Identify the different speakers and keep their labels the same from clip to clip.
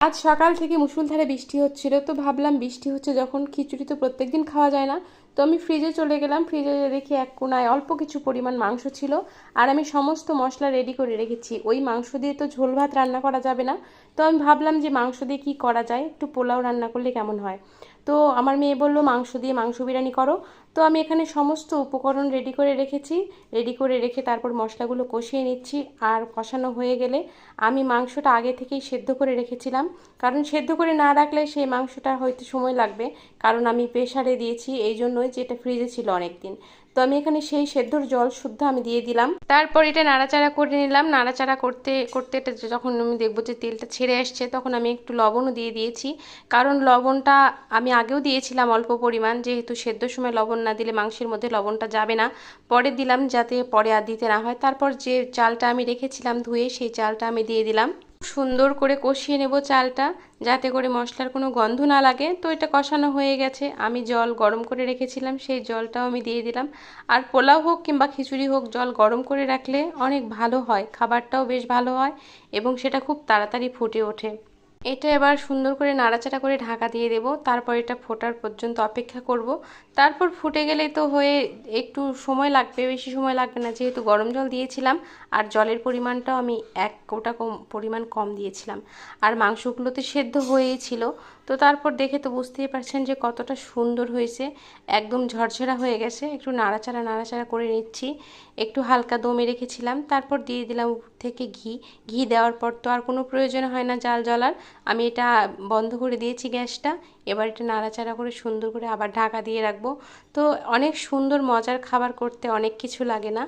Speaker 1: আজ সকাল থেকে মুষলধারে বৃষ্টি হচ্ছিল, তো ভাবলাম বৃষ্টি হচ্ছে যখন খিচুড়ি তো প্রত্যেকদিন খাওয়া যায় না। তো আমি ফ্রিজে চলে গেলাম, ফ্রিজে দেখি এক কোনায় অল্প কিছু পরিমাণ মাংস ছিল। আর আমি সমস্ত মশলা রেডি করে রেখেছি। ওই মাংস দিয়ে তো ঝোল ভাত রান্না করা যাবে না। তো আমি ভাবলাম যে মাংস দিয়ে কী করা যায়, একটু পোলাও রান্না করলে কেমন হয়। তো আমার মেয়ে বলল মাংস দিয়ে মাংস বিরিয়ানি করো। তো আমি এখানে সমস্ত উপকরণ রেডি করে রেখেছি। রেডি করে রেখে তারপর মশলাগুলো কষিয়ে নিচ্ছি। আর কষানো হয়ে গেলে আমি মাংসটা আগে থেকেই সেদ্ধ করে রেখেছিলাম, কারণ সেদ্ধ করে না রাখলে সেই মাংসটা হয়তো সময় লাগবে। কারণ আমি প্রেসারে দিয়েছি, এই জন্যই যে এটা ফ্রিজে ছিল অনেক দিন। তো আমি এখানে সেই সেদ্ধর জল শুদ্ধ আমি দিয়ে দিলাম। তারপর এটা নাড়াচাড়া করে নিলাম। নাড়াচাড়া করতে করতে এটা যখন আমি দেখবো যে তেলটা ছেড়ে আসছে, তখন আমি একটু লবণও দিয়ে দিয়েছি। কারণ লবণটা আমি আগেও দিয়েছিলাম অল্প পরিমাণ, যেহেতু সেদ্ধর সময় লবণ না দিলে মাংসের মধ্যে লবণটা যাবে না। পরে দিলাম যাতে পরে আর দিতে না হয়। তারপর যে চালটা আমি রেখেছিলাম ধুয়ে, সেই চালটা আমি দিয়ে দিলাম। সুন্দর করে কষিয়ে নেব চালটা, যাতে করে মশলার কোনো গন্ধ না লাগে। তো এটা কষানো হয়ে গেছে। আমি জল গরম করে রেখেছিলাম, সেই জলটাও আমি দিয়ে দিলাম। আর পোলাও হোক কিংবা খিচুড়ি হোক, জল গরম করে রাখলে অনেক ভালো হয়, খাবারটাও বেশ ভালো হয় এবং সেটা খুব তাড়াতাড়ি ফুটে ওঠে। এটা এবার সুন্দর করে নাড়াচাড়া করে ঢাকা দিয়ে দেব। তারপর এটা ফোটার পর্যন্ত অপেক্ষা করব। তারপর ফুটে গেলেই তো হয়ে, একটু সময় লাগবে, বেশি সময় লাগবে না, যেহেতু গরম জল দিয়েছিলাম। আর জলের পরিমাণটাও আমি এক কোটা পরিমাণ কম দিয়েছিলাম। আর মাংসগুলো তো সেদ্ধ হয়েই ছিল। তো তারপর দেখে তো বুঝতেই পারছেন যে কতটা সুন্দর হয়েছে, একদম ঝরঝরা হয়ে গেছে। একটু নাড়াচাড়া নাড়াচাড়া করে নিচ্ছি। একটু হালকা দমে রেখেছিলাম, তারপর দিয়ে দিলাম উপর থেকে ঘি। ঘি দেওয়ার পর তো আর কোনো প্রয়োজন হয় না জাল জ্বলার। আমি এটা বন্ধ করে দিয়েছি গ্যাসটা। এবার এটা নাড়াচাড়া করে সুন্দর করে আবার ঢাকা দিয়ে রাখবো। তো অনেক সুন্দর মজার খাবার করতে অনেক কিছু লাগে না,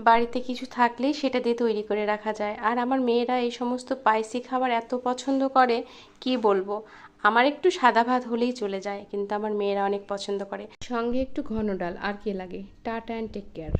Speaker 1: বাড়িতে কিছু থাকলেই সেটা দিয়ে তৈরি করে রাখা যায়। আর আমার মেয়েরা এই সমস্ত স্পাইসি খাবার এত পছন্দ করে, কি বলবো। আমার একটু সাদা ভাত হলেই চলে যায়, কিন্তু আমার মেয়েরা অনেক পছন্দ করে। সঙ্গে একটু ঘন ডাল, আর কি লাগে। Tata and take care.